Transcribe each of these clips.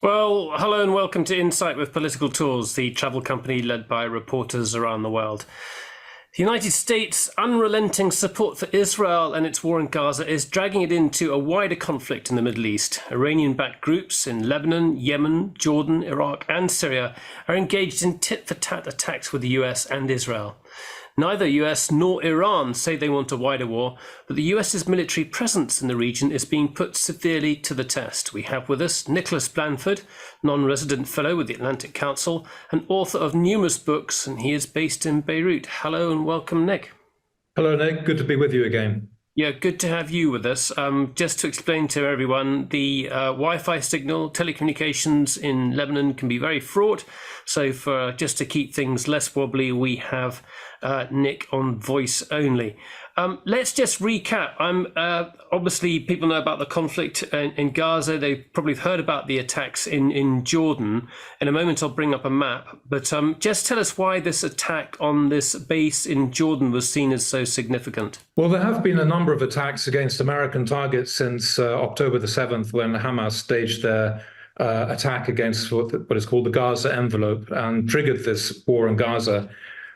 Well, hello and welcome to Insight with Political Tours, the travel company led by reporters around the world. The United States' unrelenting support for Israel and its war in Gaza is dragging it into a wider conflict in the Middle East. Iranian-backed groups in Lebanon, Yemen, Jordan, Iraq and Syria are engaged in tit-for-tat attacks with the US and Israel. Neither US nor Iran say they want a wider war, but the US's military presence in the region is being put severely to the test. We have with us Nicholas Blanford, non-resident fellow with the Atlantic Council and author of numerous books, and he is based in Beirut. Hello and welcome, Nick. Hello, Nick. Good to be with you again. Yeah, good to have you with us. Just to explain to everyone, the Wi-Fi signal, telecommunications in Lebanon can be very fraught. So for just to keep things less wobbly, we have Nick on voice only. Let's just recap. Obviously, people know about the conflict in Gaza. They've probably heard about the attacks in Jordan. In a moment, I'll bring up a map. But just tell us why this attack on this base in Jordan was seen as so significant. Well, there have been a number of attacks against American targets since October the 7th, when Hamas staged their attack against what is called the Gaza envelope and triggered this war in Gaza.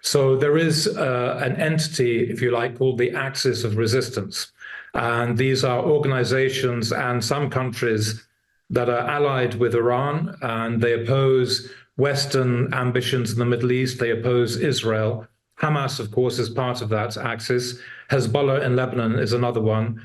So there is an entity, if you like, called the Axis of Resistance. And these are organizations and some countries that are allied with Iran, and they oppose Western ambitions in the Middle East. They oppose Israel. Hamas, of course, is part of that axis. Hezbollah in Lebanon is another one.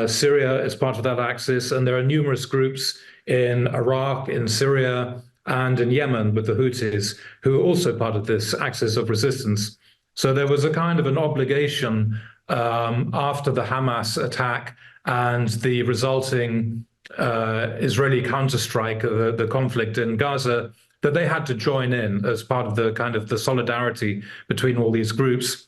Syria is part of that axis. And there are numerous groups in Iraq, in Syria, and in Yemen with the Houthis, who are also part of this axis of resistance. So there was a kind of an obligation after the Hamas attack and the resulting Israeli counterstrike, the conflict in Gaza, that they had to join in as part of the kind of the solidarity between all these groups.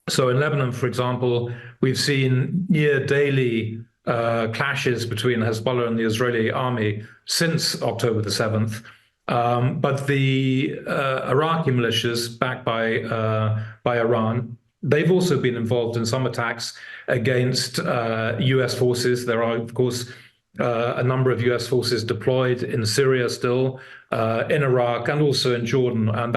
So in Lebanon, for example, we've seen near daily clashes between Hezbollah and the Israeli army since October the 7th. But the Iraqi militias, backed by Iran, they've also been involved in some attacks against US forces. There are, of course, a number of US forces deployed in Syria still, in Iraq, and also in Jordan. And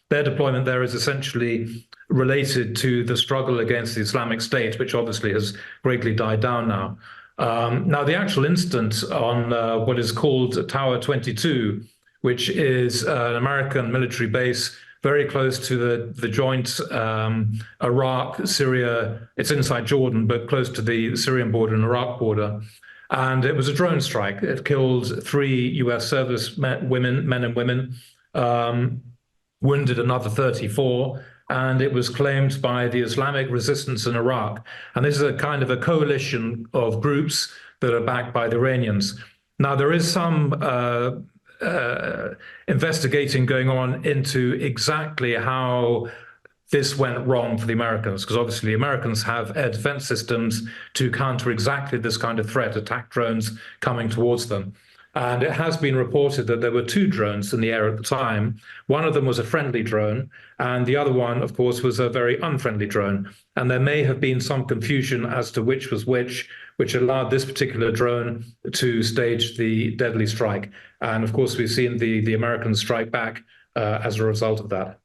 their deployment there is essentially related to the struggle against the Islamic State, which obviously has greatly died down now. Now, the actual incident on what is called Tower 22, which is an American military base very close to the joint Iraq, Syria, it's inside Jordan, but close to the Syrian border and Iraq border. And it was a drone strike. It killed 3 US service men and women, wounded another 34. And it was claimed by the Islamic resistance in Iraq. And this is a kind of a coalition of groups that are backed by the Iranians. Now, there is some investigating going on into exactly how this went wrong for the Americans, because obviously the Americans have air defense systems to counter exactly this kind of threat, attack drones coming towards them. And it has been reported that there were 2 drones in the air at the time. One of them was a friendly drone, and the other one, of course, was a very unfriendly drone. And there may have been some confusion as to which was which allowed this particular drone to stage the deadly strike. And of course, we've seen the Americans strike back as a result of that.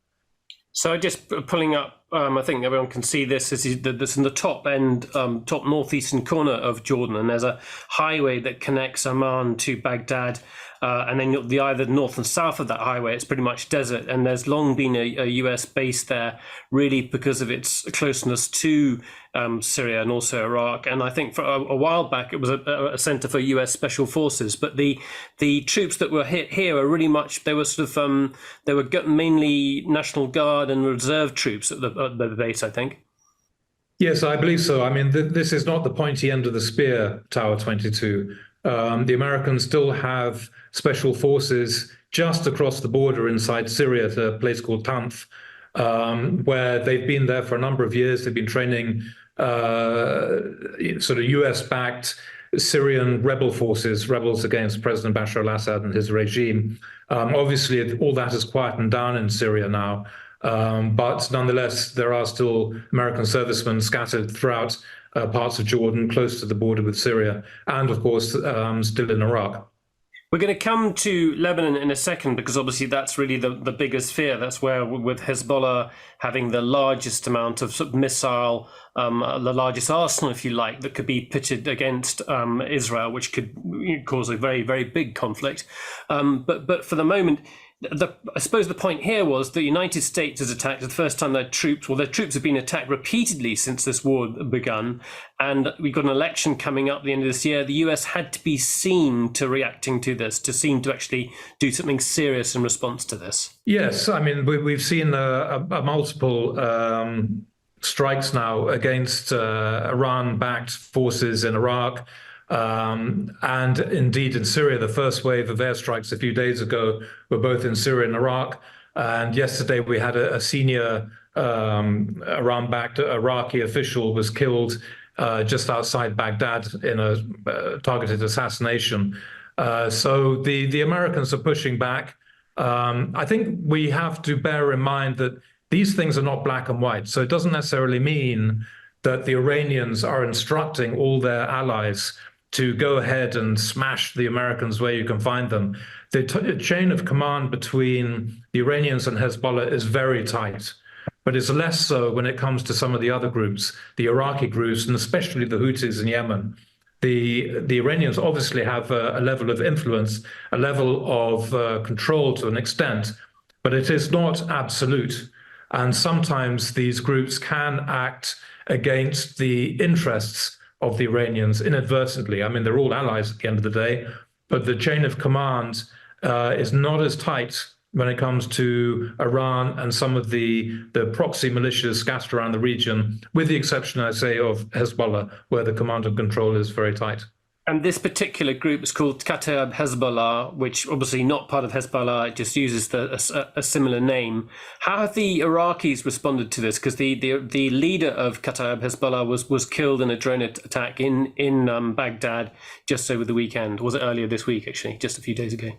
So just pulling up, I think everyone can see this. This is in the top end, top northeastern corner of Jordan, and there's a highway that connects Amman to Baghdad, and then the either north and south of that highway, it's pretty much desert. And there's long been a US base there, really because of its closeness to Syria and also Iraq. And I think for a while back, it was a center for US special forces. But the troops that were hit here are really much, they were sort of, they were mainly National Guard and reserve troops at the base, I think. Yes, I believe so. I mean, this is not the pointy end of the spear, Tower 22. The Americans still have special forces just across the border inside Syria at a place called Tanf, where they've been there for a number of years. They've been training sort of US-backed Syrian rebel forces, rebels against President Bashar al-Assad and his regime. Obviously, all that has quietened down in Syria now. But nonetheless, there are still American servicemen scattered throughout parts of Jordan, close to the border with Syria, and of course, still in Iraq. We're going to come to Lebanon in a second, because obviously that's really the biggest fear. That's where, with Hezbollah having the largest amount of, sort of missile, the largest arsenal, if you like, that could be pitted against Israel, which could cause a very, very big conflict. But for the moment, I suppose the point here was the United States has attacked for the first time their troops have been attacked repeatedly since this war begun, and we've got an election coming up at the end of this year. The US had to be seen to reacting to this, to seem to actually do something serious in response to this. Yes, I mean, we've seen multiple strikes now against Iran-backed forces in Iraq. And indeed, in Syria, the first wave of airstrikes a few days ago were both in Syria and Iraq. And yesterday, we had a senior Iran-backed Iraqi official was killed just outside Baghdad in a targeted assassination. So the Americans are pushing back. I think we have to bear in mind that these things are not black and white. So it doesn't necessarily mean that the Iranians are instructing all their allies to go ahead and smash the Americans where you can find them. The chain of command between the Iranians and Hezbollah is very tight, but it's less so when it comes to some of the other groups, the Iraqi groups, and especially the Houthis in Yemen. The Iranians obviously have a level of influence, a level of control to an extent, but it is not absolute. And sometimes these groups can act against the interests of the Iranians inadvertently. I mean, they're all allies at the end of the day, but the chain of command is not as tight when it comes to Iran and some of the proxy militias scattered around the region, with the exception, I say, of Hezbollah, where the command and control is very tight. And this particular group is called Kataib Hezbollah, which obviously not part of Hezbollah, it just uses a similar name. How have the Iraqis responded to this? Because the leader of Kataib Hezbollah was killed in a drone attack in Baghdad just over the weekend. Was it earlier this week, actually, just a few days ago?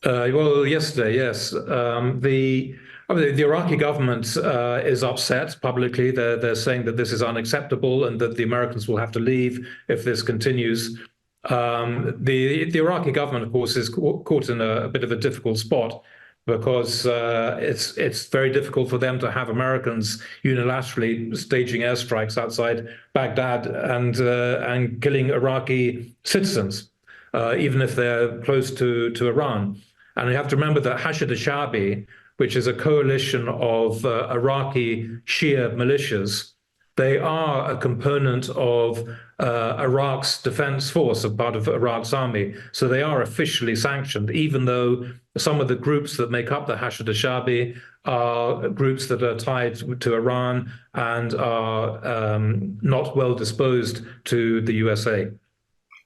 Well, yesterday, yes. The Iraqi government is upset publicly. They're saying that this is unacceptable and that the Americans will have to leave if this continues. The Iraqi government, of course, is caught in a bit of a difficult spot because it's very difficult for them to have Americans unilaterally staging airstrikes outside Baghdad and killing Iraqi citizens, even if they're close to Iran. And you have to remember that Hashd al-Shaabi, which is a coalition of Iraqi Shia militias, they are a component of Iraq's defense force, a part of Iraq's army. So they are officially sanctioned, even though some of the groups that make up the Hashd al-Shaabi are groups that are tied to Iran and are not well disposed to the USA.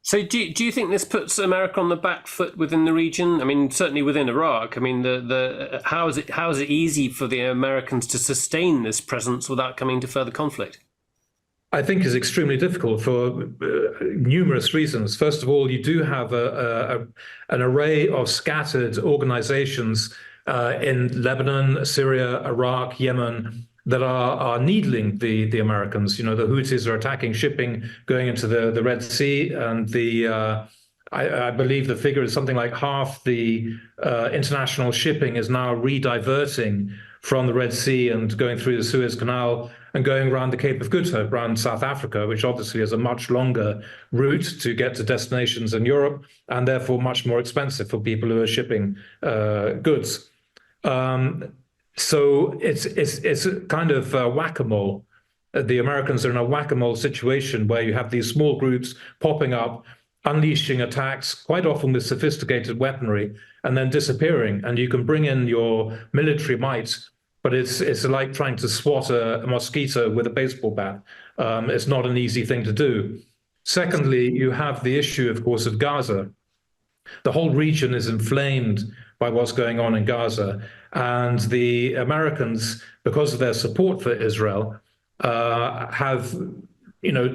So do you think this puts America on the back foot within the region? I mean, certainly within Iraq. I mean, how is it easy for the Americans to sustain this presence without coming to further conflict? I think is extremely difficult for numerous reasons. First of all, you do have an array of scattered organizations in Lebanon, Syria, Iraq, Yemen, that are needling the Americans. You know, the Houthis are attacking shipping going into the Red Sea, and I believe the figure is something like half the international shipping is now re-diverting from the Red Sea and going through the Suez Canal and going around the Cape of Good Hope, around South Africa, which obviously is a much longer route to get to destinations in Europe, and therefore much more expensive for people who are shipping goods. So it's a kind of whack-a-mole. The Americans are in a whack-a-mole situation where you have these small groups popping up, unleashing attacks, quite often with sophisticated weaponry, and then disappearing. And you can bring in your military might, but it's like trying to swat a mosquito with a baseball bat. It's not an easy thing to do. Secondly, you have the issue, of course, of Gaza. The whole region is inflamed by what's going on in Gaza. And the Americans, because of their support for Israel, have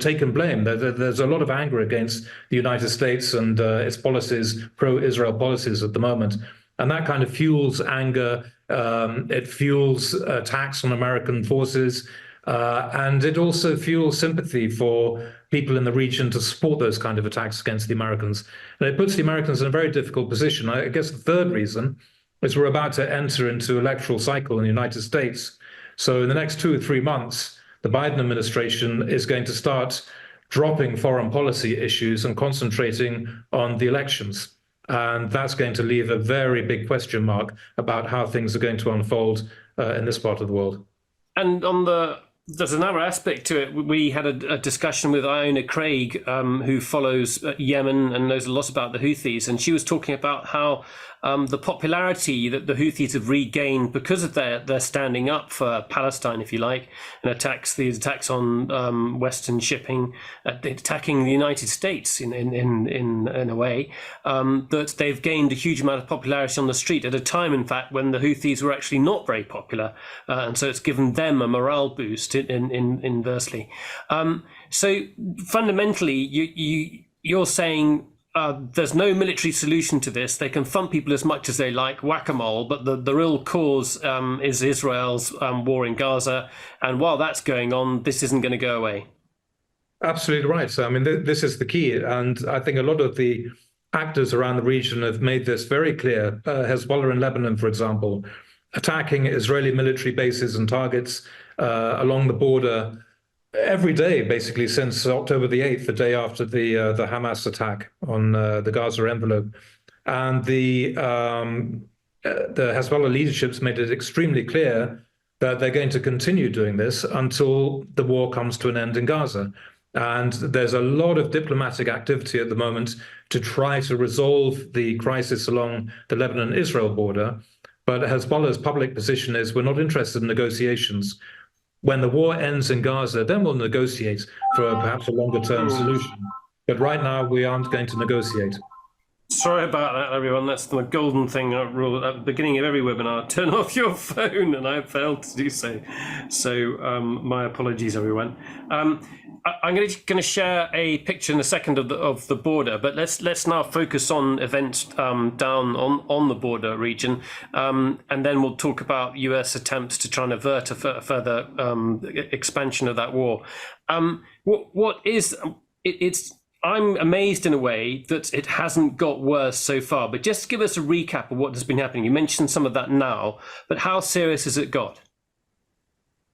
taken blame. There's a lot of anger against the United States and its policies, pro-Israel policies at the moment. And that kind of fuels anger. It fuels attacks on American forces. And it also fuels sympathy for people in the region to support those kind of attacks against the Americans. And it puts the Americans in a very difficult position. I guess the third reason is we're about to enter into electoral cycle in the United States. So in the next 2 or 3 months, the Biden administration is going to start dropping foreign policy issues and concentrating on the elections. And that's going to leave a very big question mark about how things are going to unfold in this part of the world. And there's another aspect to it. We had a discussion with Iona Craig, who follows Yemen and knows a lot about the Houthis, and she was talking about how the popularity that the Houthis have regained because of their standing up for Palestine, if you like, and these attacks on Western shipping, attacking the United States in a way, that they've gained a huge amount of popularity on the street at a time, in fact, when the Houthis were actually not very popular, and so it's given them a morale boost inversely. So fundamentally, you're saying there's no military solution to this. They can thump people as much as they like, whack-a-mole, but the real cause is Israel's war in Gaza. And while that's going on, this isn't going to go away. Absolutely right. So, I mean, this is the key. And I think a lot of the actors around the region have made this very clear. Hezbollah in Lebanon, for example, attacking Israeli military bases and targets along the border every day, basically, since October the 8th, the day after the Hamas attack on the Gaza envelope. And the Hezbollah leadership's made it extremely clear that they're going to continue doing this until the war comes to an end in Gaza. And there's a lot of diplomatic activity at the moment to try to resolve the crisis along the Lebanon-Israel border. But Hezbollah's public position is we're not interested in negotiations. When the war ends in Gaza, then we'll negotiate for perhaps a longer-term solution. But right now, we aren't going to negotiate. Sorry about that, everyone. That's the golden thing rule at the beginning of every webinar. Turn off your phone, and I failed to do so. So my apologies, everyone. I'm going to share a picture in a second of the border, but let's now focus on events down on the border region, and then we'll talk about US attempts to try and avert a further expansion of that war. I'm amazed in a way that it hasn't got worse so far, but just give us a recap of what has been happening. You mentioned some of that now, but how serious has it got?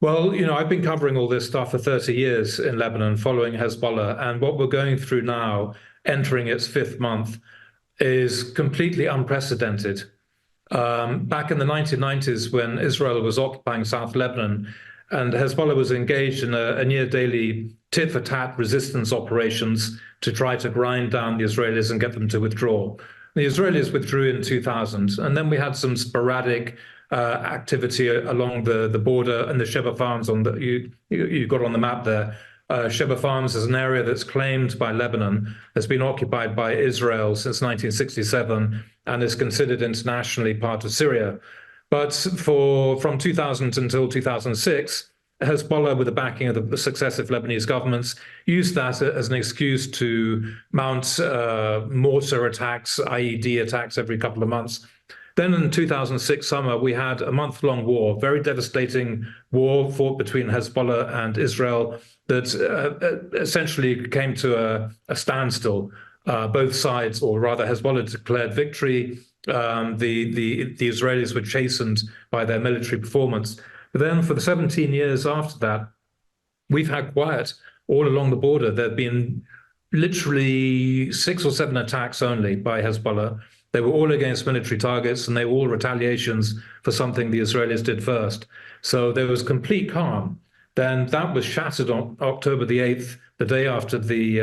Well, I've been covering all this stuff for 30 years in Lebanon, following Hezbollah, and what we're going through now, entering its 5th month, is completely unprecedented. Back in the 1990s, when Israel was occupying South Lebanon, and Hezbollah was engaged in a near daily tit-for-tat resistance operations to try to grind down the Israelis and get them to withdraw. The Israelis withdrew in 2000, and then we had some sporadic activity along the border and the Sheba Farms you got on the map there. Sheba Farms is an area that's claimed by Lebanon, has been occupied by Israel since 1967, and is considered internationally part of Syria. But from 2000 until 2006, Hezbollah, with the backing of the successive Lebanese governments, used that as an excuse to mount mortar attacks, IED attacks every couple of months. Then in 2006 summer, we had a month-long war, very devastating war fought between Hezbollah and Israel that essentially came to a standstill. Both sides, or rather Hezbollah, declared victory. The Israelis were chastened by their military performance. But then for the 17 years after that, we've had quiet all along the border. There have been literally 6 or 7 attacks only by Hezbollah. They were all against military targets, and they were all retaliations for something the Israelis did first. So there was complete calm. Then that was shattered on October the 8th, the day after the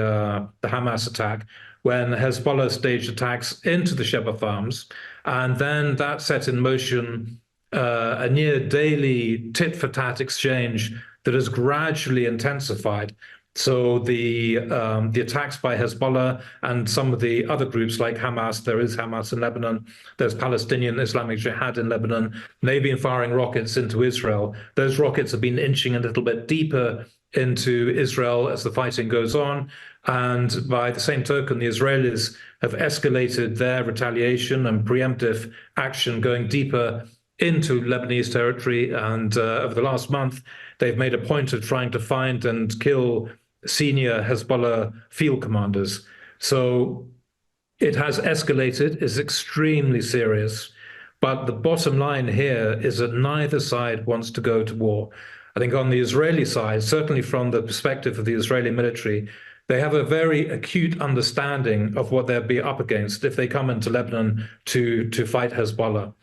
Hamas attack, when Hezbollah staged attacks into the Sheba Farms. And then that set in motion a near daily tit-for-tat exchange that has gradually intensified. So the attacks by Hezbollah and some of the other groups like Hamas, there is Hamas in Lebanon, there's Palestinian Islamic Jihad in Lebanon, they've been firing rockets into Israel. Those rockets have been inching a little bit deeper into Israel as the fighting goes on. And by the same token, the Israelis have escalated their retaliation and preemptive action, going deeper into Lebanese territory. And over the last month, they've made a point of trying to find and kill senior Hezbollah field commanders. So it has escalated, is extremely serious. But the bottom line here is that neither side wants to go to war. I think on the Israeli side, certainly from the perspective of the Israeli military, they have a very acute understanding of what they'll be up against if they come into Lebanon to fight Hezbollah.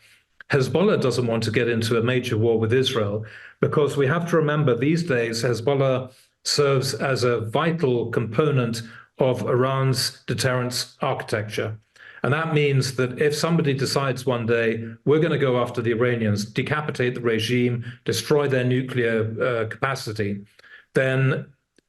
Hezbollah doesn't want to get into a major war with Israel because we have to remember these days Hezbollah serves as a vital component of Iran's deterrence architecture. And that means that if somebody decides one day, we're going to go after the Iranians, decapitate the regime, destroy their nuclear capacity, then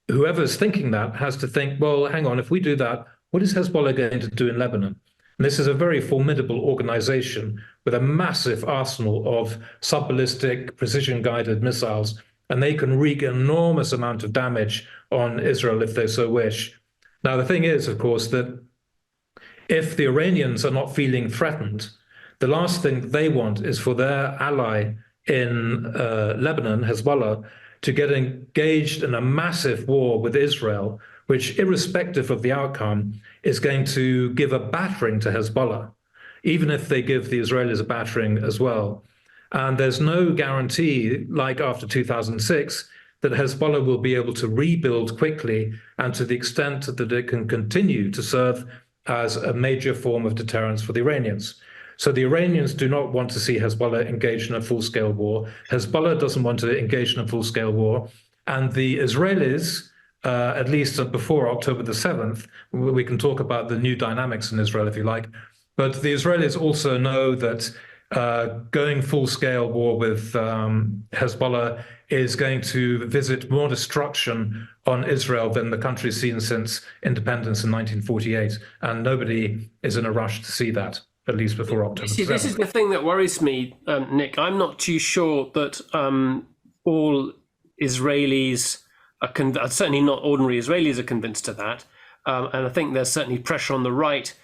whoever's thinking that has to think, well, hang on, if we do that, what is Hezbollah going to do in Lebanon? And this is a very formidable organization with a massive arsenal of sub-ballistic, precision-guided missiles, and they can wreak an enormous amount of damage on Israel if they so wish. Now, the thing is, of course, that if the Iranians are not feeling threatened, the last thing they want is for their ally in Lebanon, Hezbollah, to get engaged in a massive war with Israel, which, irrespective of the outcome, is going to give a battering to Hezbollah, even if they give the Israelis a battering as well. And there's no guarantee, like after 2006, that Hezbollah will be able to rebuild quickly and to the extent that it can continue to serve as a major form of deterrence for the Iranians. So the Iranians do not want to see Hezbollah engage in a full-scale war. Hezbollah doesn't want to engage in a full-scale war. And the Israelis, at least before October the 7th, we can talk about the new dynamics in Israel if you like, but the Israelis also know that going full-scale war with Hezbollah is going to visit more destruction on Israel than the country's seen since independence in 1948. And nobody is in a rush to see that, at least before October 7th. This is the thing that worries me, Nick. I'm not too sure that all Israelis are certainly not ordinary Israelis are convinced of that. And I think there's certainly pressure on the right,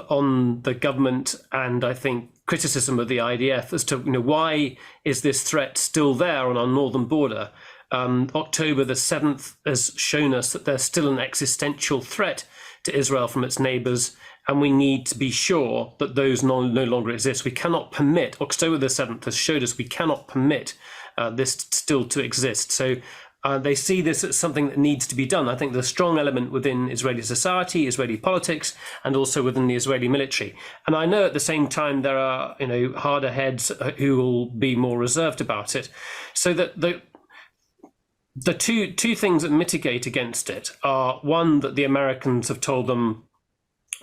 on the government, and I think criticism of the IDF as to why is this threat still there on our northern border. October the 7th has shown us that there's still an existential threat to Israel from its neighbours, and we need to be sure that those no longer exist. We cannot permit, October the 7th has showed us we cannot permit this still to exist. So they see this as something that needs to be done. I think there's a strong element within Israeli society, Israeli politics, and also within the Israeli military. And I know at the same time there are, harder heads who will be more reserved about it. So that the two things that mitigate against it are, one, that the Americans have told them,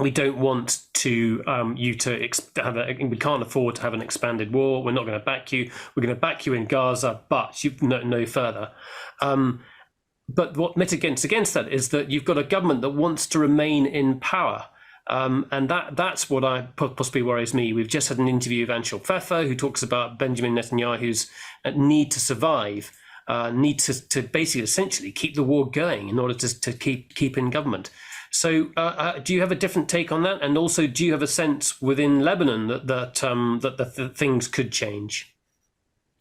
we don't want to we can't afford to have an expanded war. We're not going to back you. We're going to back you in Gaza, but no further. But what mitigates against that is that you've got a government that wants to remain in power. And that's what possibly worries me. We've just had an interview with Anshel Pfeffer, who talks about Benjamin Netanyahu's need to survive, need to basically essentially keep the war going in order to keep in government. So do you have a different take on that? And also, do you have a sense within Lebanon that things could change?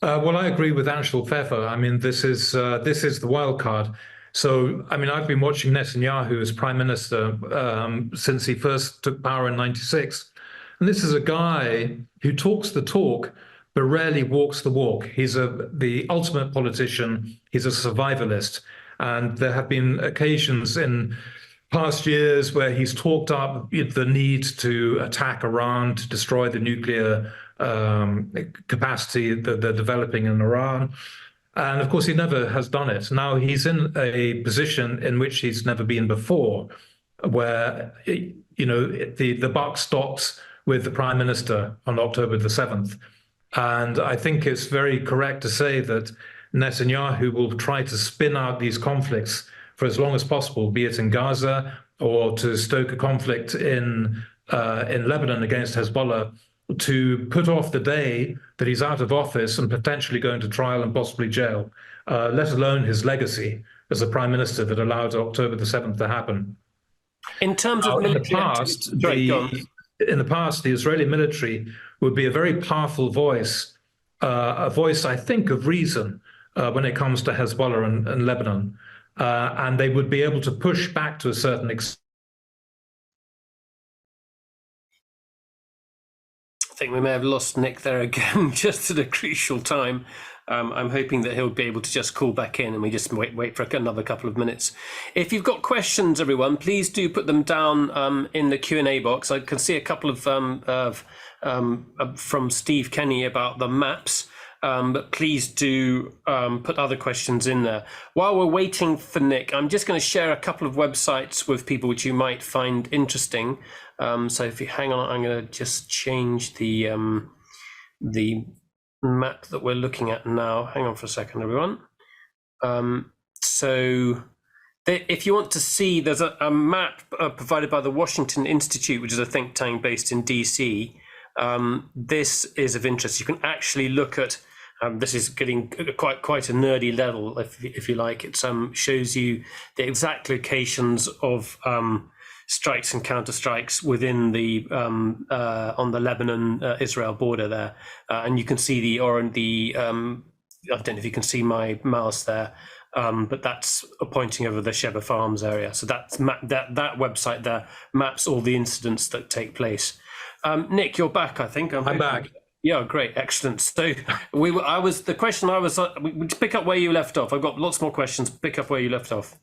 Well, I agree with Anshel Pfeffer. I mean, this is the wild card. So, I mean, I've been watching Netanyahu as prime minister since he first took power in '96. And this is a guy who talks the talk, but rarely walks the walk. He's the ultimate politician. He's a survivalist. And there have been occasions in past years where he's talked up the need to attack Iran, to destroy the nuclear capacity that they're developing in Iran. And of course, he never has done it. Now he's in a position in which he's never been before, where, the buck stops with the prime minister on October the 7th. And I think it's very correct to say that Netanyahu will try to spin out these conflicts for as long as possible, be it in Gaza or to stoke a conflict in Lebanon against Hezbollah, to put off the day that he's out of office and potentially going to trial and possibly jail, let alone his legacy as a prime minister that allowed October the 7th to happen. In terms of military in the past, the Israeli military would be a very powerful voice, a voice, I think, of reason when it comes to Hezbollah and Lebanon. and they would be able to push back to a certain extent. I think we may have lost Nick there again, just at a crucial time. I'm hoping that he'll be able to just call back in and we just wait for another couple of minutes. If you've got questions, everyone, please do put them down in the Q&A box. I can see a couple of from Steve Kenny about the maps, but please do put other questions in there. While we're waiting for Nick, I'm just going to share a couple of websites with people which you might find interesting. So if you hang on, I'm going to just change the map that we're looking at now. Hang on for a second, everyone. If you want to see, there's a map provided by the Washington Institute, which is a think tank based in DC. This is of interest. You can actually look at, this is getting quite a nerdy level, if you like. It shows you the exact locations of strikes and counterstrikes within the on the Lebanon-Israel border there, and you can see I don't know if you can see my mouse there, but that's pointing over the Sheba Farms area. So that website there maps all the incidents that take place. Nick, you're back, I think. I'm back. Yeah, great, excellent. So we pick up where you left off. I've got lots more questions. Pick up where you left off.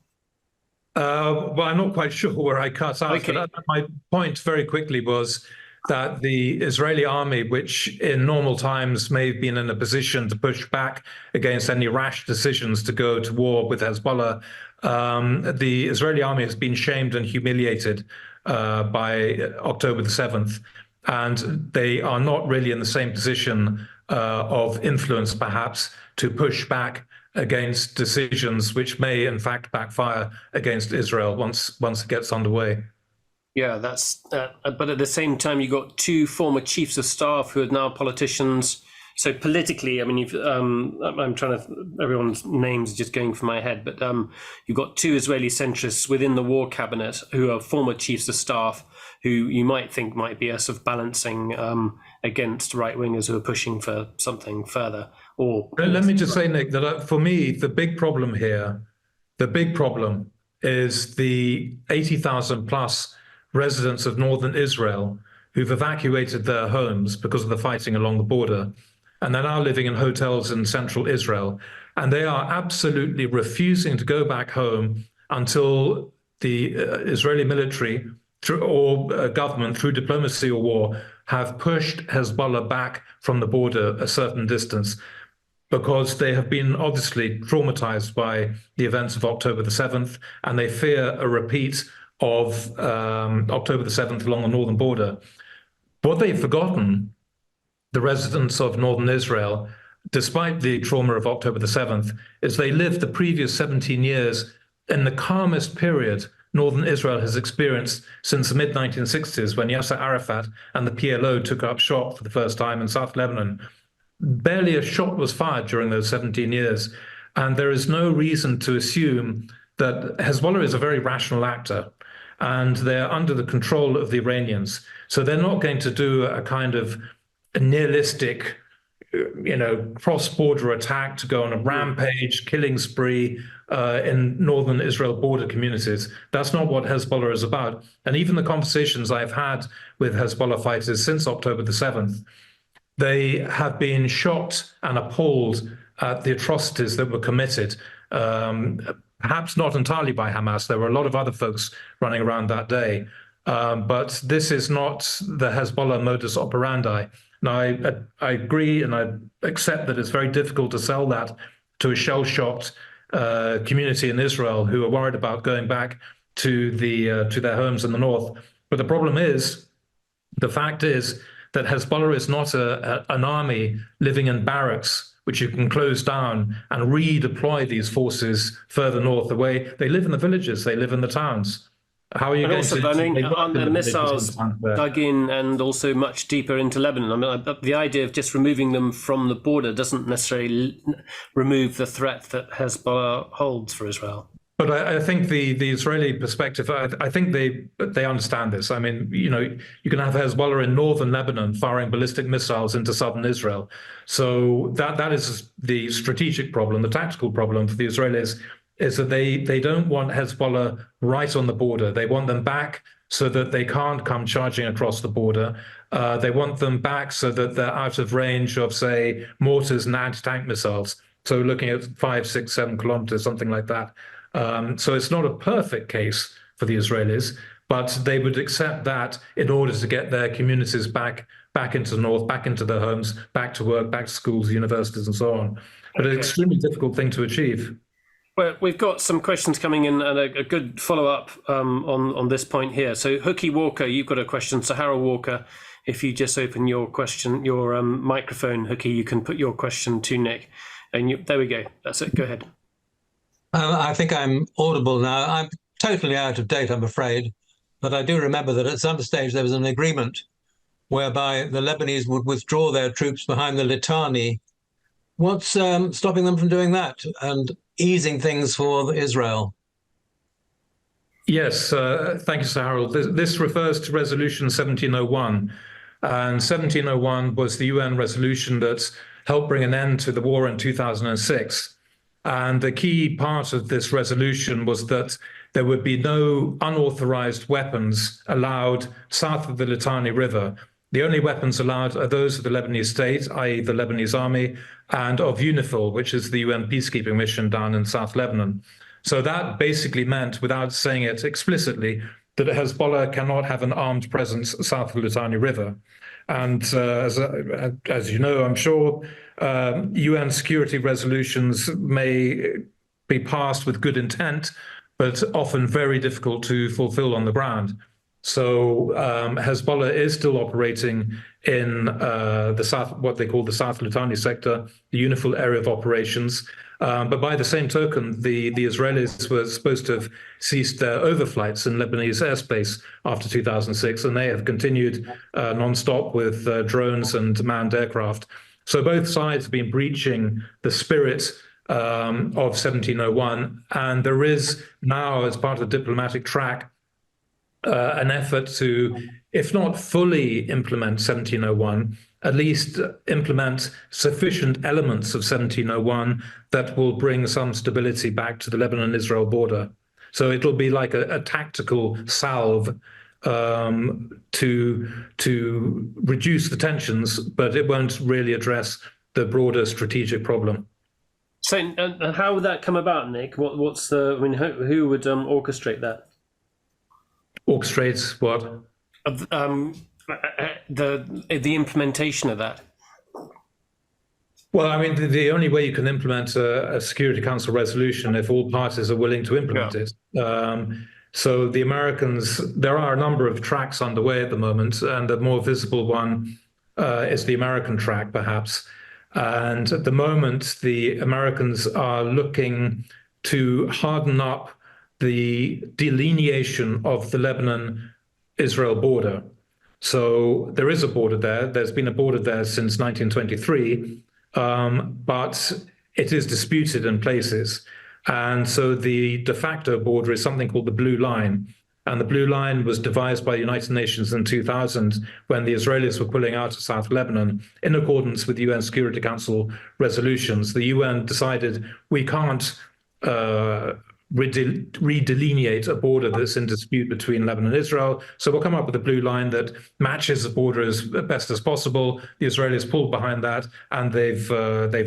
Well, I'm not quite sure where I cut out, Okay. But my point very quickly was that the Israeli army, which in normal times may have been in a position to push back against any rash decisions to go to war with Hezbollah, the Israeli army has been shamed and humiliated by October the 7th. And they are not really in the same position of influence, perhaps, to push back against decisions which may, in fact, backfire against Israel once it gets underway. Yeah, that's. But at the same time, you got two former chiefs of staff who are now politicians. So politically, I mean, I'm trying to. Everyone's names are just going from my head, but you've got two Israeli centrists within the war cabinet who are former chiefs of staff, who you might think might be a sort of balancing against right wingers who are pushing for something further. Or let me just say, Nick, that for me, the big problem is the 80,000 plus residents of northern Israel who've evacuated their homes because of the fighting along the border. And they're now living in hotels in central Israel. And they are absolutely refusing to go back home until the Israeli military or government, through diplomacy or war, have pushed Hezbollah back from the border a certain distance, because they have been obviously traumatized by the events of October the 7th, and they fear a repeat of October the 7th along the northern border. What they've forgotten, the residents of northern Israel, despite the trauma of October the 7th, is they lived the previous 17 years in the calmest period northern Israel has experienced since the mid-1960s, when Yasser Arafat and the PLO took up shop for the first time in South Lebanon. Barely a shot was fired during those 17 years. And there is no reason to assume that Hezbollah is a very rational actor, and they're under the control of the Iranians. So they're not going to do a kind of nihilistic, cross-border attack to go on a rampage, killing spree in northern Israel border communities. That's not what Hezbollah is about. And even the conversations I've had with Hezbollah fighters since October the 7th, they have been shocked and appalled at the atrocities that were committed, perhaps not entirely by Hamas. There were a lot of other folks running around that day. But this is not the Hezbollah modus operandi. Now, I agree and I accept that it's very difficult to sell that to a shell-shocked community in Israel who are worried about going back to their homes in the north. But the fact is that Hezbollah is not an army living in barracks which you can close down and redeploy these forces further north away. They live in the villages, they live in the towns. How are you going also, to... aren't the missiles dug in and also much deeper into Lebanon? I mean, the idea of just removing them from the border doesn't necessarily remove the threat that Hezbollah holds for Israel. But I think the Israeli perspective, I think they understand this. I mean, you can have Hezbollah in northern Lebanon firing ballistic missiles into southern Israel. So that is the strategic problem. The tactical problem for the Israelis is that they don't want Hezbollah right on the border. They want them back so that they can't come charging across the border. They want them back so that they're out of range of, say, mortars and anti-tank missiles. So looking at 5, 6, 7 kilometers, something like that. So it's not a perfect case for the Israelis, but they would accept that in order to get their communities back into the north, back into their homes, back to work, back to schools, universities, and so on. But an extremely difficult thing to achieve. Well, we've got some questions coming in and a good follow-up on this point here. So Hookie Walker, you've got a question. So Harold Walker, if you just open your microphone, Hookie, you can put your question to Nick. And there we go. That's it. Go ahead. I think I'm audible now. I'm totally out of date, I'm afraid. But I do remember that at some stage there was an agreement whereby the Lebanese would withdraw their troops behind the Litani. What's stopping them from doing that and easing things for Israel? Yes, thank you, Sir Harold. This refers to Resolution 1701. And 1701 was the UN resolution that helped bring an end to the war in 2006. And the key part of this resolution was that there would be no unauthorized weapons allowed south of the Litani River. The only weapons allowed are those of the Lebanese state, i.e. the Lebanese army, and of UNIFIL, which is the UN peacekeeping mission down in South Lebanon. So that basically meant, without saying it explicitly, that Hezbollah cannot have an armed presence south of the Litani River. And as you know, I'm sure, UN security resolutions may be passed with good intent, but often very difficult to fulfill on the ground. So Hezbollah is still operating in the south, what they call the South Litani sector, the UNIFIL area of operations. But by the same token, the Israelis were supposed to have ceased their overflights in Lebanese airspace after 2006, and they have continued non-stop with drones and manned aircraft. So both sides have been breaching the spirit of 1701, and there is now, as part of the diplomatic track, an effort to, if not fully implement 1701, at least implement sufficient elements of 1701 that will bring some stability back to the Lebanon-Israel border. So it'll be like a tactical salve to reduce the tensions, but it won't really address the broader strategic problem. So, and how would that come about, Nick? What's the? I mean, who would orchestrate that? Orchestrates what? The implementation of that. Well, I mean, the only way you can implement a Security Council resolution if all parties are willing to implement it. So the Americans, there are a number of tracks underway at the moment, and the more visible one is the American track, perhaps. And at the moment, the Americans are looking to harden up the delineation of the Lebanon-Israel border. So there is a border there. There's been a border there since 1923, but it is disputed in places. And so the de facto border is something called the Blue Line. And the Blue Line was devised by the United Nations in 2000 when the Israelis were pulling out of South Lebanon in accordance with UN Security Council resolutions. The UN decided we can't redelineate a border that's in dispute between Lebanon and Israel. So we'll come up with a blue line that matches the border as best as possible. The Israelis pulled behind that, and they've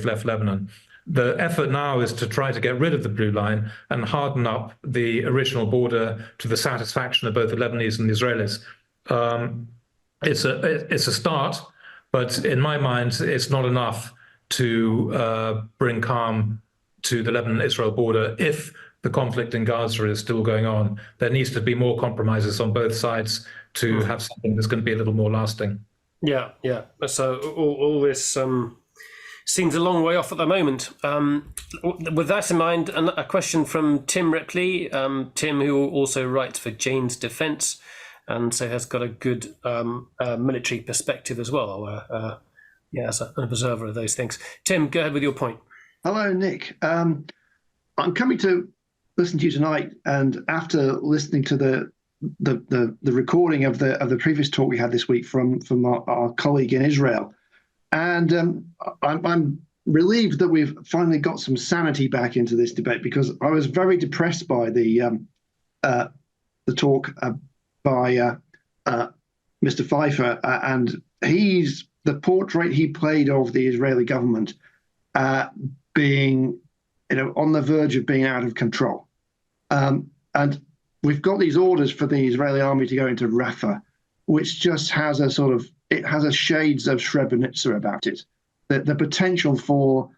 left Lebanon. The effort now is to try to get rid of the blue line and harden up the original border to the satisfaction of both the Lebanese and the Israelis. It's a start, but in my mind, it's not enough to bring calm to the Lebanon-Israel border if the conflict in Gaza is still going on. There needs to be more compromises on both sides to have something that's going to be a little more lasting. Yeah. So all this seems a long way off at the moment. With that in mind, a question from Tim Ripley, Tim, who also writes for Jane's Defence, and so has got a good military perspective as well. As an observer of those things. Tim, go ahead with your point. Hello, Nick. I'm coming to listen to you tonight, and after listening to the recording of the previous talk we had this week from our colleague in Israel, and I'm relieved that we've finally got some sanity back into this debate, because I was very depressed by the talk by Mr. Pfeiffer, and the portrait he played of the Israeli government being, on the verge of being out of control. And we've got these orders for the Israeli army to go into Rafah, which just has a shades of Srebrenica about it. The potential for...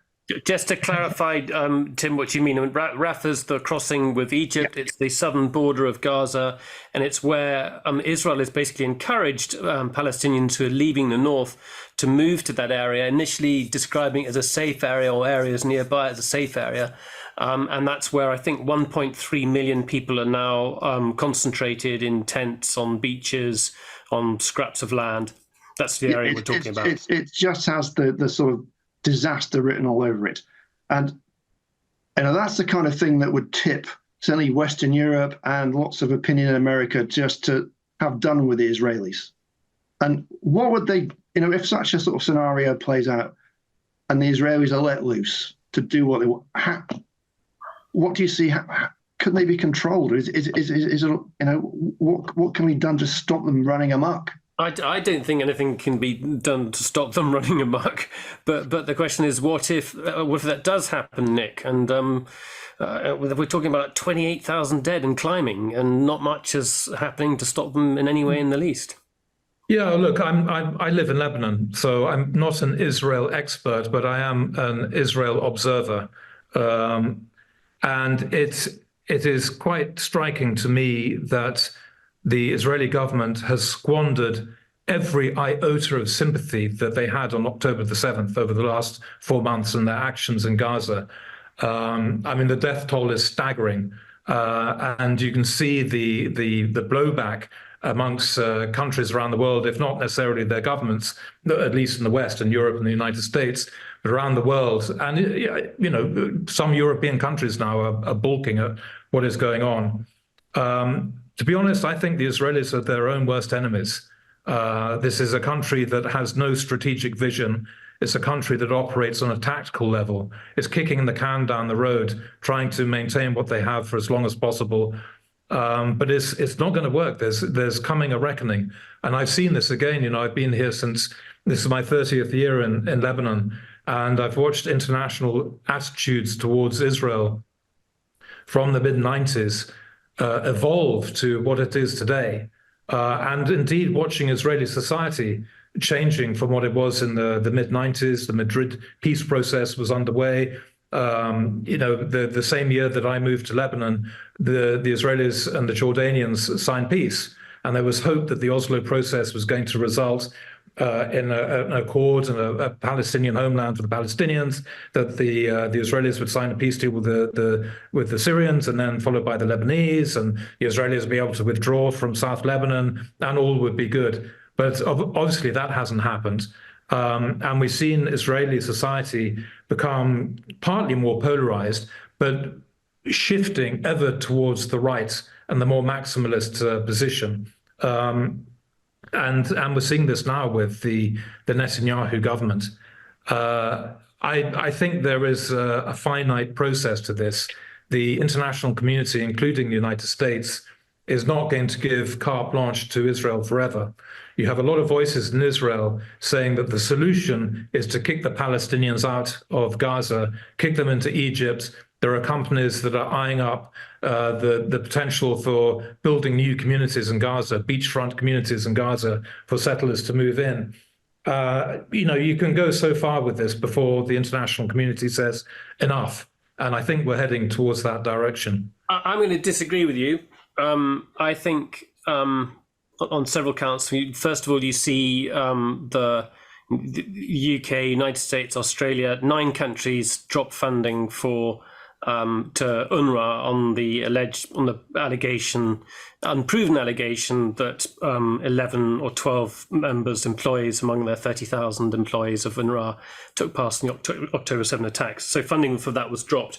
Just to clarify, Tim, what you mean, Rafah's the crossing with Egypt. It's the southern border of Gaza, and it's where Israel has basically encouraged Palestinians who are leaving the north to move to that area, initially describing it as a safe area, or areas nearby as a safe area. And that's where I think 1.3 million people are now concentrated in tents on beaches, on scraps of land. That's the area we're talking about. It just has the sort of disaster written all over it. And that's the kind of thing that would tip certainly Western Europe and lots of opinion in America just to have done with the Israelis. And what would they, if such a sort of scenario plays out and the Israelis are let loose to do what they want, what do you see? Can they be controlled? Is what can be done to stop them running amok? I don't think anything can be done to stop them running amok, but the question is, what if that does happen, Nick? And we're talking about 28,000 dead and climbing, and not much is happening to stop them in any way in the least. Yeah, look, I live in Lebanon, so I'm not an Israel expert, but I am an Israel observer, and it is quite striking to me that the Israeli government has squandered every iota of sympathy that they had on October the 7th over the last 4 months in their actions in Gaza. The death toll is staggering, and you can see the blowback amongst countries around the world, if not necessarily their governments, at least in the West and Europe and the United States, but around the world. And, some European countries now are balking at what is going on. To be honest, I think the Israelis are their own worst enemies. This is a country that has no strategic vision. It's a country that operates on a tactical level. It's kicking the can down the road, trying to maintain what they have for as long as possible. But it's not going to work. There's coming a reckoning. And I've seen this again. I've been here since this is my 30th year in Lebanon. And I've watched international attitudes towards Israel from the mid-90s evolve to what it is today. And indeed, watching Israeli society changing from what it was in the mid-90s. The Madrid peace process was underway. The same year that I moved to Lebanon, the Israelis and the Jordanians signed peace. And there was hope that the Oslo process was going to result in an accord and a Palestinian homeland for the Palestinians, that the Israelis would sign a peace deal with the Syrians, and then followed by the Lebanese, and the Israelis would be able to withdraw from South Lebanon, and all would be good. But obviously that hasn't happened. And we've seen Israeli society become partly more polarized, but shifting ever towards the right and the more maximalist position. And we're seeing this now with the Netanyahu government. I think there is a finite process to this. The international community, including the United States, is not going to give carte blanche to Israel forever. You have a lot of voices in Israel saying that the solution is to kick the Palestinians out of Gaza, kick them into Egypt. There are companies that are eyeing up the potential for building new communities in Gaza, beachfront communities in Gaza, for settlers to move in. You can go so far with this before the international community says enough. And I think we're heading towards that direction. I'm going to disagree with you. I think on several counts. First of all, you see the UK, United States, Australia, 9 countries drop funding for to UNRWA on the unproven allegation that 11 or 12 employees among their 30,000 employees of UNRWA took part in the October 7 attacks. So funding for that was dropped.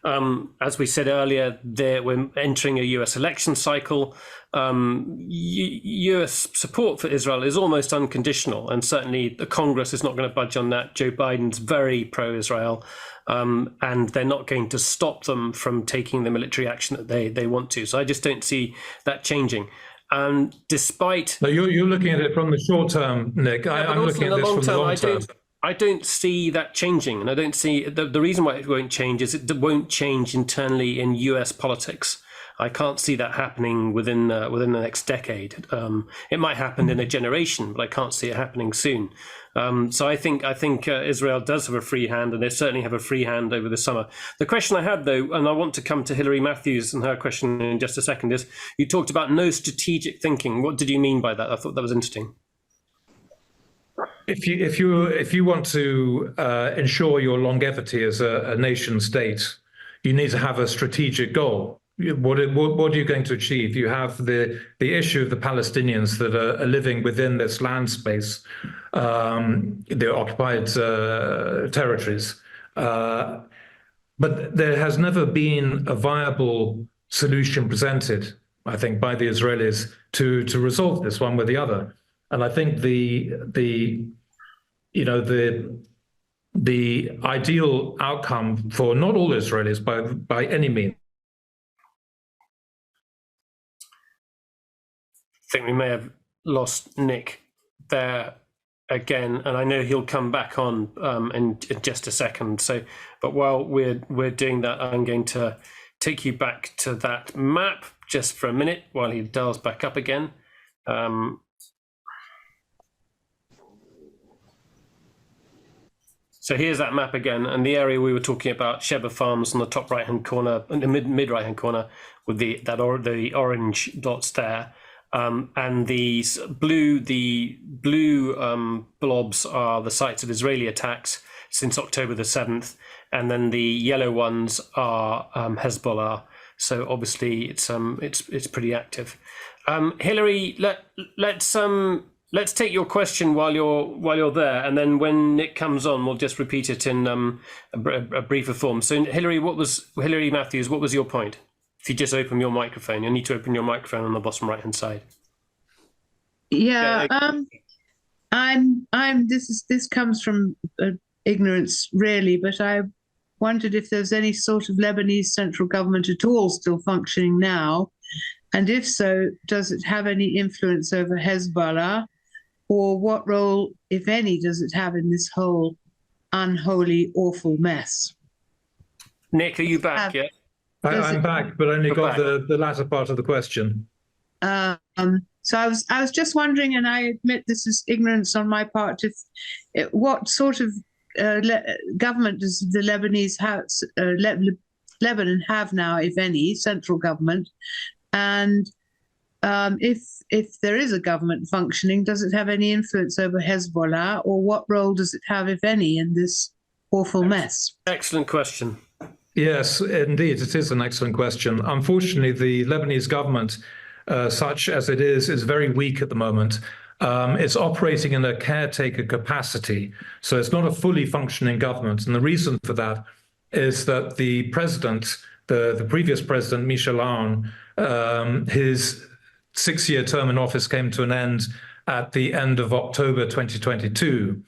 As we said earlier, we're entering a US election cycle. US support for Israel is almost unconditional, and certainly the Congress is not going to budge on that. Joe Biden's very pro-Israel, and they're not going to stop them from taking the military action that they want to. So I just don't see that changing. Despite... No, you're looking at it from the short term, Nick. I'm looking at this from the long term. I don't see that changing, and I don't see the reason why it won't change is it won't change internally in US politics. I can't see that happening within the next decade. It might happen in a generation, but I can't see it happening soon. So I think Israel does have a free hand, and they certainly have a free hand over the summer. The question I had, though, and I want to come to Hilary Matthews and her question in just a second, is you talked about no strategic thinking. What did you mean by that? I thought that was interesting. If you want to ensure your longevity as a nation state, you need to have a strategic goal. What are you going to achieve? You have the issue of the Palestinians that are living within this land space, the occupied territories. But there has never been a viable solution presented, I think, by the Israelis to resolve this one way or the other. And I think the ideal outcome for not all Israelis by any means. I think we may have lost Nick there again, and I know he'll come back on in just a second. So, but while we're doing that, I'm going to take you back to that map just for a minute while he dials back up again. So here's that map again, and the area we were talking about, Sheba Farms on the top right-hand corner, in the mid right-hand corner, with the orange dots there, and the blue blobs are the sites of Israeli attacks since October the 7th, and then the yellow ones are Hezbollah. So obviously it's pretty active. Hilary, let's take your question while you're there, and then when Nick comes on, we'll just repeat it in a briefer form. So, Hilary Matthews, what was your point? If you just open your microphone, you need to open your microphone on the bottom right-hand side. Yeah, This comes from ignorance, really, but I wondered if there's any sort of Lebanese central government at all still functioning now, and if so, does it have any influence over Hezbollah? Or what role, if any, does it have in this whole unholy, awful mess? Nick, are you back yet? I'm back, but only got the latter part of the question. So I was just wondering, and I admit this is ignorance on my part, what sort of government does the Lebanese Lebanon have now, if any, central government? And if there is a government functioning, does it have any influence over Hezbollah, or what role does it have, if any, in this awful mess? Excellent question. Yes, indeed, it is an excellent question. Unfortunately, the Lebanese government, such as it is very weak at the moment. It's operating in a caretaker capacity, so it's not a fully functioning government. And the reason for that is that the president, the previous president, Michel Aoun, his 6-year term in office came to an end at the end of October 2022.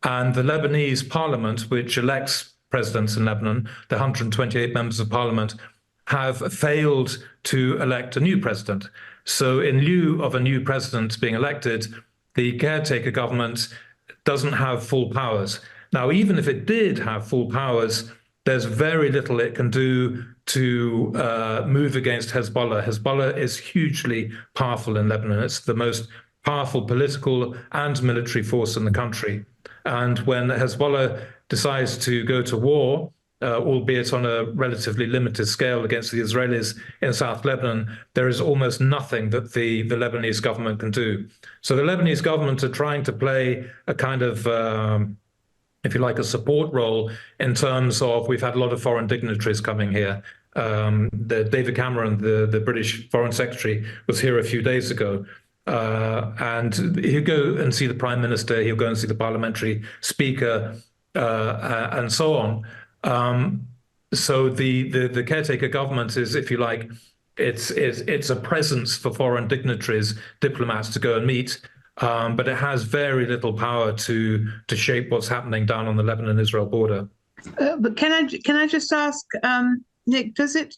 And the Lebanese parliament, which elects presidents in Lebanon, the 128 members of parliament, have failed to elect a new president. So in lieu of a new president being elected, the caretaker government doesn't have full powers. Now, even if it did have full powers, there's very little it can do to move against Hezbollah. Hezbollah is hugely powerful in Lebanon. It's the most powerful political and military force in the country. And when Hezbollah decides to go to war, albeit on a relatively limited scale against the Israelis in South Lebanon, there is almost nothing that the Lebanese government can do. So the Lebanese government are trying to play a kind of, if you like, a support role in terms of, we've had a lot of foreign dignitaries coming here. David Cameron, the British Foreign Secretary, was here a few days ago. And he'll go and see the Prime Minister, he'll go and see the parliamentary speaker, and so on. So the caretaker government is, if you like, it's a presence for foreign dignitaries, diplomats to go and meet, but it has very little power to shape what's happening down on the Lebanon-Israel border. But can I just ask, Nick, does it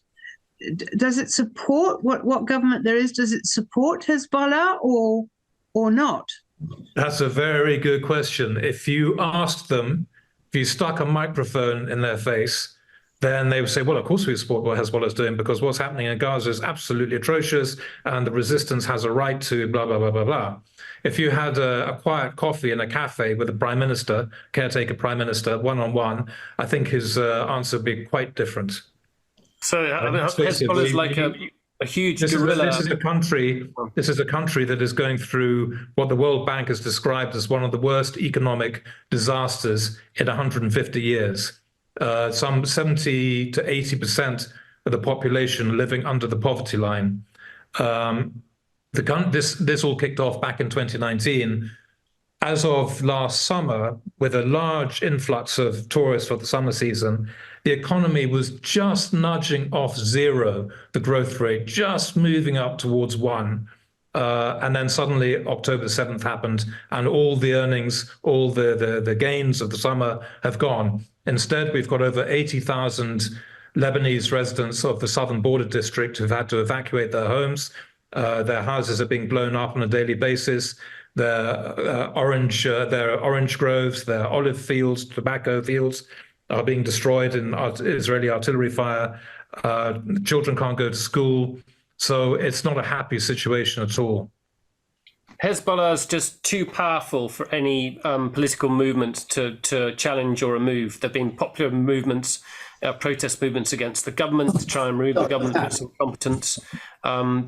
support what government there is? Does it support Hezbollah or not? That's a very good question. If you asked them, if you stuck a microphone in their face, then they would say, well, of course we support what Hezbollah is doing, because what's happening in Gaza is absolutely atrocious and the resistance has a right to blah, blah, blah, blah, blah. If you had a quiet coffee in a cafe with a prime minister, caretaker prime minister, one-on-one, I think his answer would be quite different. So Hezbollah is like a huge guerrilla. This is a country that is going through what the World Bank has described as one of the worst economic disasters in 150 years. Some 70 to 80% of the population living under the poverty line. This all kicked off back in 2019. As of last summer, with a large influx of tourists for the summer season, the economy was just nudging off zero, the growth rate, just moving up towards 1. And then suddenly October 7th happened, and all the earnings, all the gains of the summer have gone. Instead, we've got over 80,000 Lebanese residents of the southern border district who've had to evacuate their homes. Their houses are being blown up on a daily basis. Their orange groves, their olive fields, tobacco fields are being destroyed in Israeli artillery fire. Children can't go to school. So it's not a happy situation at all. Hezbollah is just too powerful for any political movement to challenge or remove. There have been popular movements, protest movements against the government to try and remove the government for its incompetence. No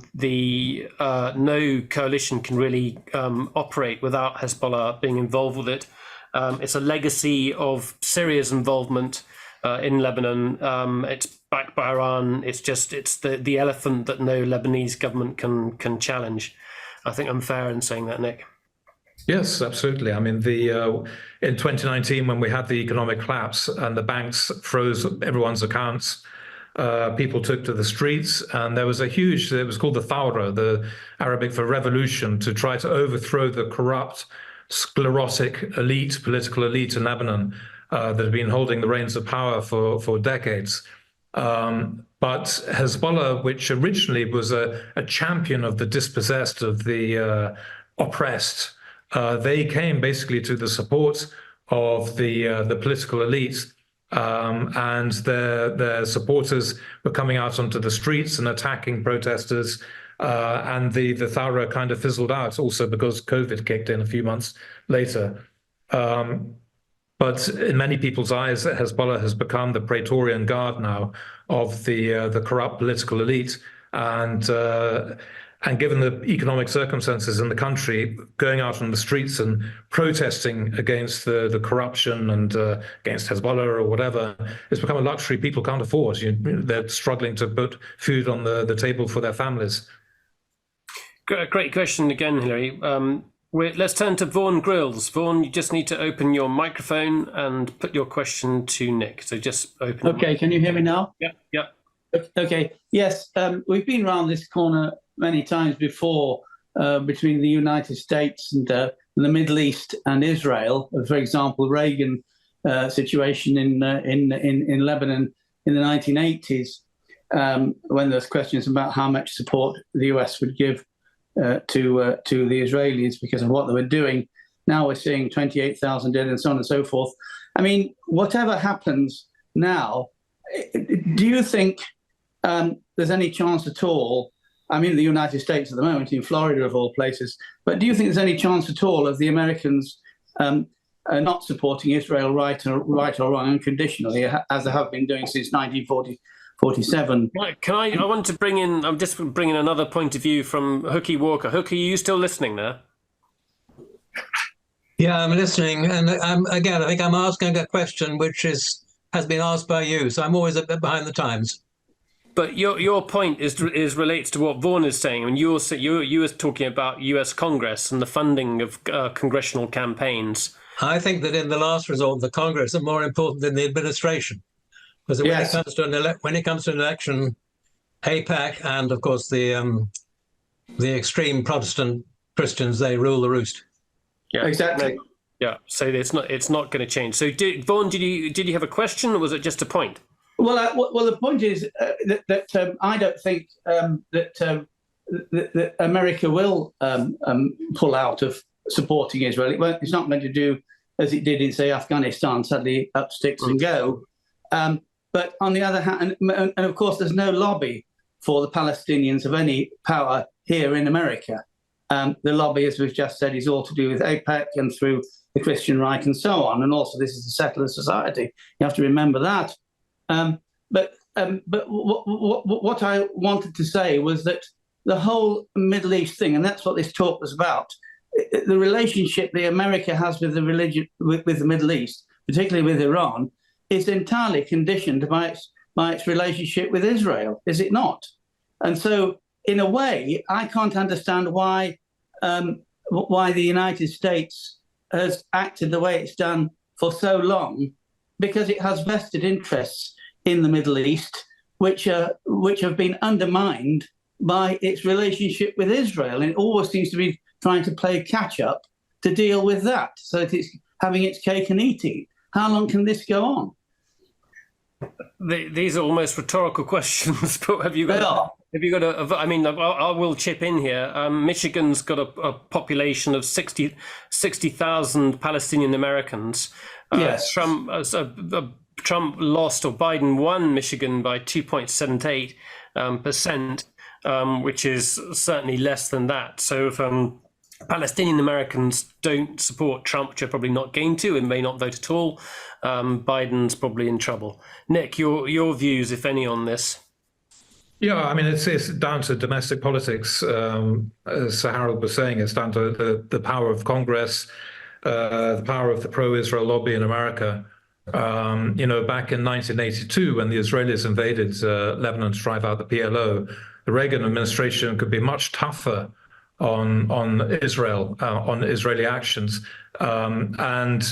coalition can really operate without Hezbollah being involved with it. It's a legacy of Syria's involvement in Lebanon. It's backed by Iran. It's the elephant that no Lebanese government can challenge. I think I'm fair in saying that, Nick. Yes, absolutely. I mean, in 2019, when we had the economic collapse and the banks froze everyone's accounts, people took to the streets, and there was it was called the Thawra, the Arabic for revolution, to try to overthrow the corrupt, sclerotic political elite in Lebanon that had been holding the reins of power for decades. But Hezbollah, which originally was a champion of the dispossessed, of the oppressed, they came basically to the support of the political elite, and their supporters were coming out onto the streets and attacking protesters. And the Thawra kind of fizzled out, also because COVID kicked in a few months later. But in many people's eyes, Hezbollah has become the Praetorian Guard now of the corrupt political elite. And given the economic circumstances in the country, going out on the streets and protesting against the corruption and against Hezbollah or whatever, it's become a luxury people can't afford. They're struggling to put food on the table for their families. Great question again, Hilary. Let's turn to Vaughan Grills. Vaughan, you just need to open your microphone and put your question to Nick. So just open. Okay, can you hear me now? Yeah. Okay, yes, we've been around this corner many times before between the United States and the Middle East and Israel. For example, Reagan situation in Lebanon in the 1980s, when there's questions about how much support the US would give to the Israelis because of what they were doing. Now we're seeing 28,000 dead and so on and so forth. I mean, whatever happens now, do you think there's any chance at all? I'm in the United States at the moment, in Florida of all places, but do you think there's any chance at all of the Americans not supporting Israel right or wrong unconditionally, as they have been doing since 1947? I want to bring in, I'm just bringing another point of view from Hookie Walker. Hookie, are you still listening there? Yeah, I'm listening. And again, I think I'm asking a question which has been asked by you. So I'm always a bit behind the times. But your point is relates to what Vaughan is saying. And you were talking about US Congress and the funding of congressional campaigns. I think that in the last resort, the Congress are more important than the administration. Because Yes. when it comes to an election, AIPAC and, of course, the extreme Protestant Christians, they rule the roost. Yeah, Exactly. Yeah, so it's not going to change. So, Vaughan, did you have a question, or was it just a point? Well, the point is that I don't think that America will pull out of supporting Israel. It's not going to do as it did in, say, Afghanistan, sadly, up sticks and go. But on the other hand, and of course, there's no lobby for the Palestinians of any power here in America. The lobby, as we've just said, is all to do with AIPAC and through the Christian right and so on. And also, this is a secular society. You have to remember that. But what I wanted to say was that the whole Middle East thing, and that's what this talk was about, the relationship that America has with the religion, with the Middle East, particularly with Iran, is entirely conditioned by its relationship with Israel, is it not? And so, in a way, I can't understand why the United States has acted the way it's done for so long, because it has vested interests in the Middle East, which have been undermined by its relationship with Israel. And it always seems to be trying to play catch up to deal with that, so that it's having its cake and eating it. How long can this go on? These are almost rhetorical questions, but have you got I mean, I will chip in here. Michigan's got a population of 60,000 Palestinian Americans. Yes. Trump lost, or Biden won Michigan by 2.78%, which is certainly less than that. So if Palestinian Americans don't support Trump, which are probably not going to and may not vote at all, Biden's probably in trouble. Nick, your views, if any, on this? Yeah, I mean, it's down to domestic politics. As Sir Harold was saying, it's down to the power of Congress, the power of the pro-Israel lobby in America. Back in 1982, when the Israelis invaded Lebanon to drive out the PLO, the Reagan administration could be much tougher on Israel, on Israeli actions. And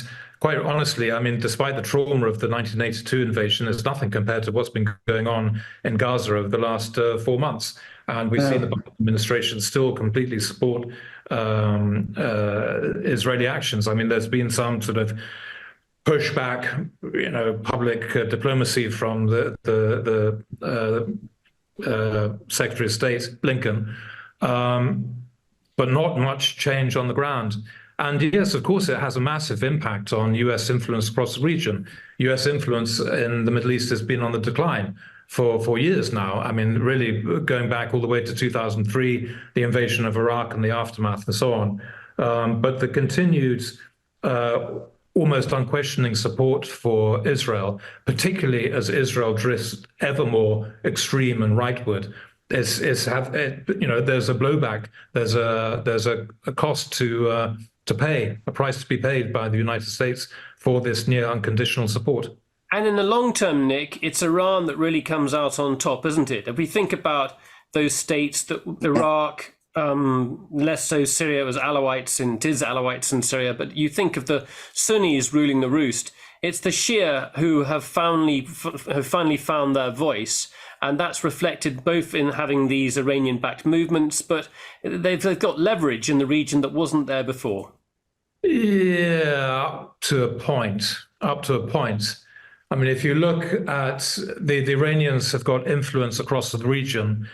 quite honestly, I mean, despite the trauma of the 1982 invasion, it's nothing compared to what's been going on in Gaza over the last 4 months. And we've seen the Biden administration still completely support Israeli actions. I mean, there's been some sort of pushback, public diplomacy from the Secretary of State, Blinken, but not much change on the ground. And yes, of course, it has a massive impact on U.S. influence across the region. U.S. influence in the Middle East has been on the decline for years now. I mean, really going back all the way to 2003, the invasion of Iraq and the aftermath and so on. But the continued almost unquestioning support for Israel, particularly as Israel drifts ever more extreme and rightward, there's a blowback. There's a cost to pay, a price to be paid by the United States for this near unconditional support. And in the long term, Nick, it's Iran that really comes out on top, isn't it? If we think about those states, that Iraq, less so Syria, it is Alawites in Syria, but you think of the Sunnis ruling the roost. It's the Shia who have finally found their voice, and that's reflected both in having these Iranian-backed movements, but they've got leverage in the region that wasn't there before. Yeah, up to a point. I mean, if you look at the Iranians have got influence across the region,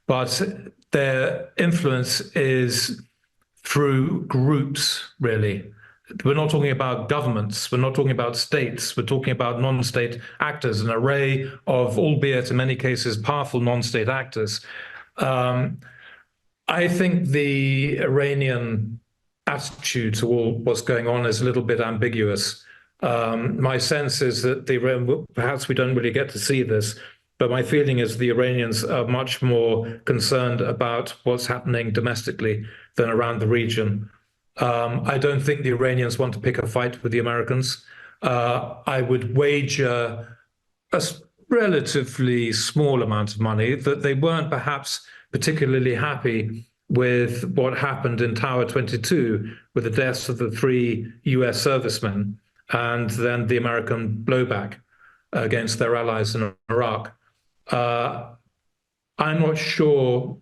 but their influence is through groups, really. We're not talking about governments. We're not talking about states. We're talking about non-state actors, an array of, albeit in many cases, powerful non-state actors. I think the Iranian attitude to all what's going on is a little bit ambiguous. My sense is that perhaps we don't really get to see this, but my feeling is the Iranians are much more concerned about what's happening domestically than around the region. I don't think the Iranians want to pick a fight with the Americans. I would wager a relatively small amount of money that they weren't perhaps particularly happy with what happened in Tower 22 with the deaths of the 3 US servicemen and then the American blowback. against their allies in Iraq. I'm not sure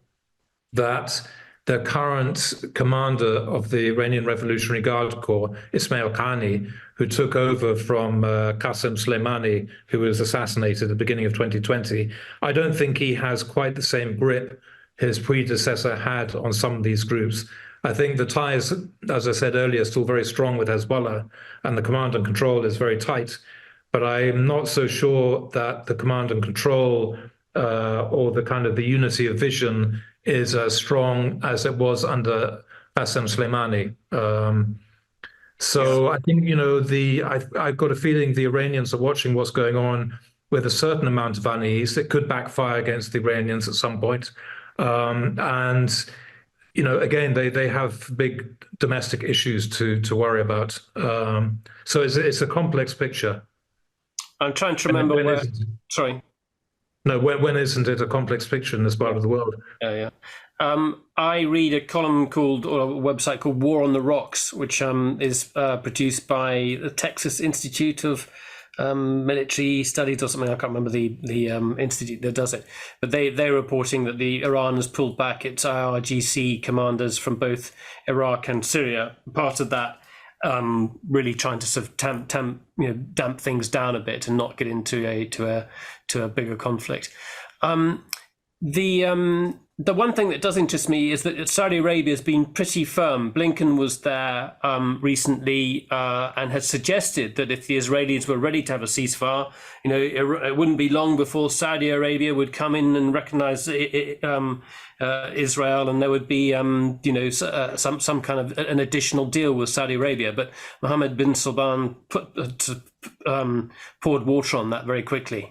that the current commander of the Iranian Revolutionary Guard Corps, Ismail Qani, who took over from Qasem Soleimani, who was assassinated at the beginning of 2020, I don't think he has quite the same grip his predecessor had on some of these groups. I think the ties, as I said earlier, are still very strong with Hezbollah, and the command and control is very tight. But I'm not so sure that the command and control or the kind of the unity of vision is as strong as it was under Qasem Soleimani. So I think, I've got a feeling the Iranians are watching what's going on with a certain amount of unease. It could backfire against the Iranians at some point. And again, they have big domestic issues to worry about. So it's a complex picture. I'm trying to remember where. Sorry. No, when isn't it a complex picture in this part of the world? Yeah. I read a column called, or a website called War on the Rocks, which is produced by the Texas Institute of Military Studies or something. I can't remember the institute that does it, but they're reporting that Iran has pulled back its IRGC commanders from both Iraq and Syria. Part of that really trying to sort of damp things down a bit and not get into a bigger conflict. The one thing that does interest me is that Saudi Arabia has been pretty firm. Blinken was there recently and had suggested that if the Israelis were ready to have a ceasefire, it wouldn't be long before Saudi Arabia would come in and recognize Israel, and there would be some kind of an additional deal with Saudi Arabia. But Mohammed bin Salman poured water on that very quickly.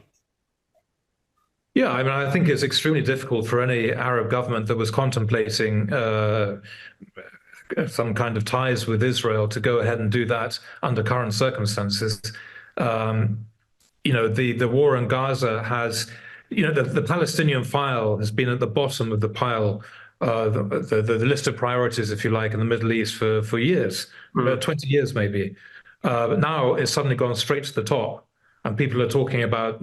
Yeah, I mean, I think it's extremely difficult for any Arab government that was contemplating some kind of ties with Israel to go ahead and do that under current circumstances. The war in Gaza has, the Palestinian file has been at the bottom of the pile, the list of priorities, if you like, in the Middle East for years, 20 years maybe. But now it's suddenly gone straight to the top, and people are talking about,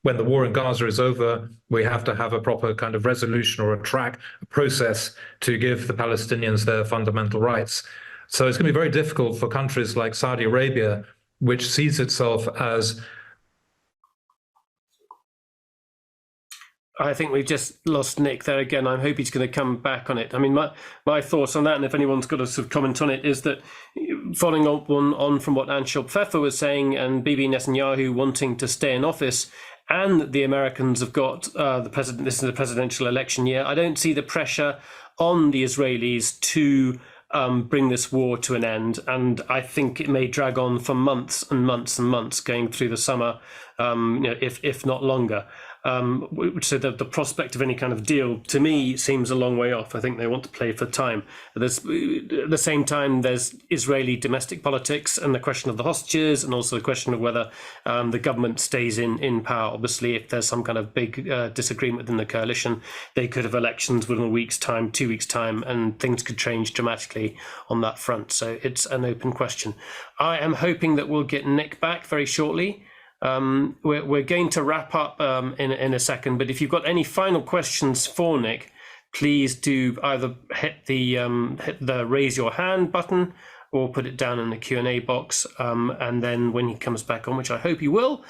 when the war in Gaza is over, we have to have a proper kind of resolution or a process to give the Palestinians their fundamental rights. So it's going to be very difficult for countries like Saudi Arabia, which sees itself as... I think we've just lost Nick there again. I hope he's going to come back on it. I mean, my thoughts on that, and if anyone's got a sort of comment on it, is that following on from what Anshel Pfeffer was saying and Bibi Netanyahu wanting to stay in office, and the Americans have got the president. This is a presidential election year. I don't see the pressure on the Israelis to bring this war to an end, and I think it may drag on for months and months and months, going through the summer, if not longer. So the prospect of any kind of deal, to me, seems a long way off. I think they want to play for time. At the same time, there's Israeli domestic politics and the question of the hostages, and also the question of whether the government stays in power. Obviously, if there's some kind of big disagreement within the coalition, they could have elections within a week's time, 2 weeks' time, and things could change dramatically on that front. So it's an open question. I am hoping that we'll get Nick back very shortly. We're going to wrap up in a second, but if you've got any final questions for Nick, please do either hit the raise your hand button or put it down in the Q&A box, and then when he comes back on, which I hope he will,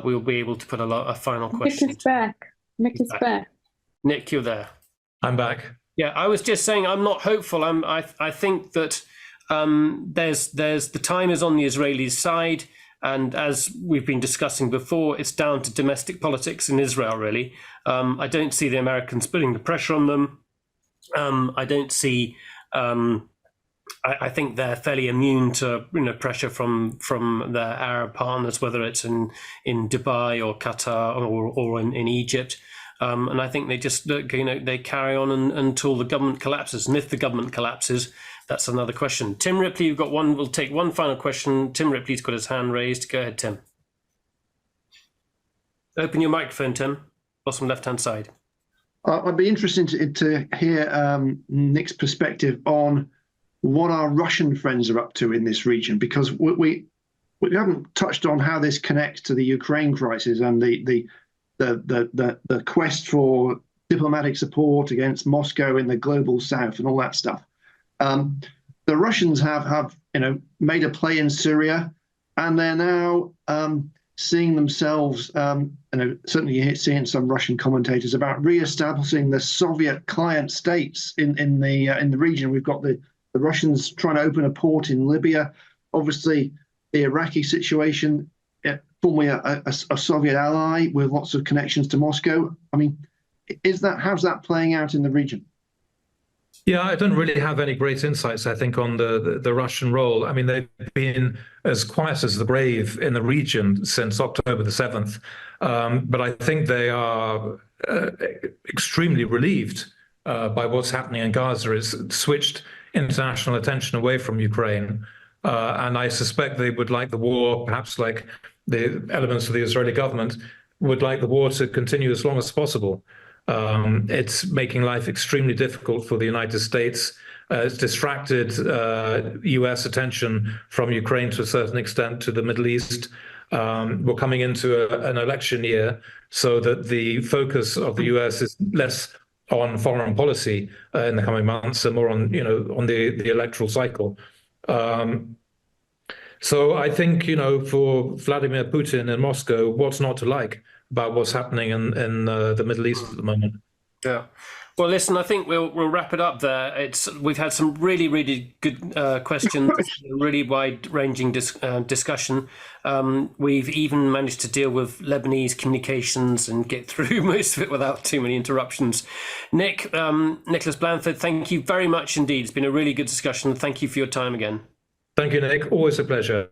we'll be able to put a final question. Nick is back. Nick is back. Nick, you're there. I'm back. Yeah, I was just saying I'm not hopeful. I think that there's the time is on the Israelis' side. And as we've been discussing before, it's down to domestic politics in Israel, really. I don't see the Americans putting the pressure on them. I don't see. I think they're fairly immune to pressure from their Arab partners, whether it's in Dubai or Qatar or in Egypt. And I think they just they carry on until the government collapses. And if the government collapses, that's another question. Tim Ripley, you've got one. We'll take one final question. Tim Ripley's got his hand raised. Go ahead, Tim. Open your microphone, Tim. Bottom left-hand side. I'd be interested to hear Nick's perspective on what our Russian friends are up to in this region, because we we haven't touched on how this connects to the Ukraine crisis and the quest for diplomatic support against Moscow in the global south and all that stuff. The Russians have made a play in Syria, and they're now seeing themselves, certainly you're seeing some Russian commentators about re-establishing the Soviet client states in the region. We've got the Russians trying to open a port in Libya. Obviously, the Iraqi situation, formerly a Soviet ally with lots of connections to Moscow. I mean, how's that playing out in the region? Yeah, I don't really have any great insights, I think, on the Russian role. I mean, they've been as quiet as the grave in the region since October the 7th. But I think they are extremely relieved by what's happening in Gaza. It's switched international attention away from Ukraine. And I suspect they would like the war, perhaps like the elements of the Israeli government, would like the war to continue as long as possible. It's making life extremely difficult for the United States. It's distracted US attention from Ukraine to a certain extent to the Middle East. We're coming into an election year, so that the focus of the US is less on foreign policy in the coming months and more on, on the electoral cycle. So I think, for Vladimir Putin in Moscow, what's not to like about what's happening in the Middle East at the moment? Yeah. Well, listen, I think we'll wrap it up there. We've had some really, really good questions, really wide-ranging discussion. We've even managed to deal with Lebanese communications and get through most of it without too many interruptions. Nicholas Blanford, thank you very much indeed. It's been a really good discussion. Thank you for your time again. Thank you, Nick. Always a pleasure.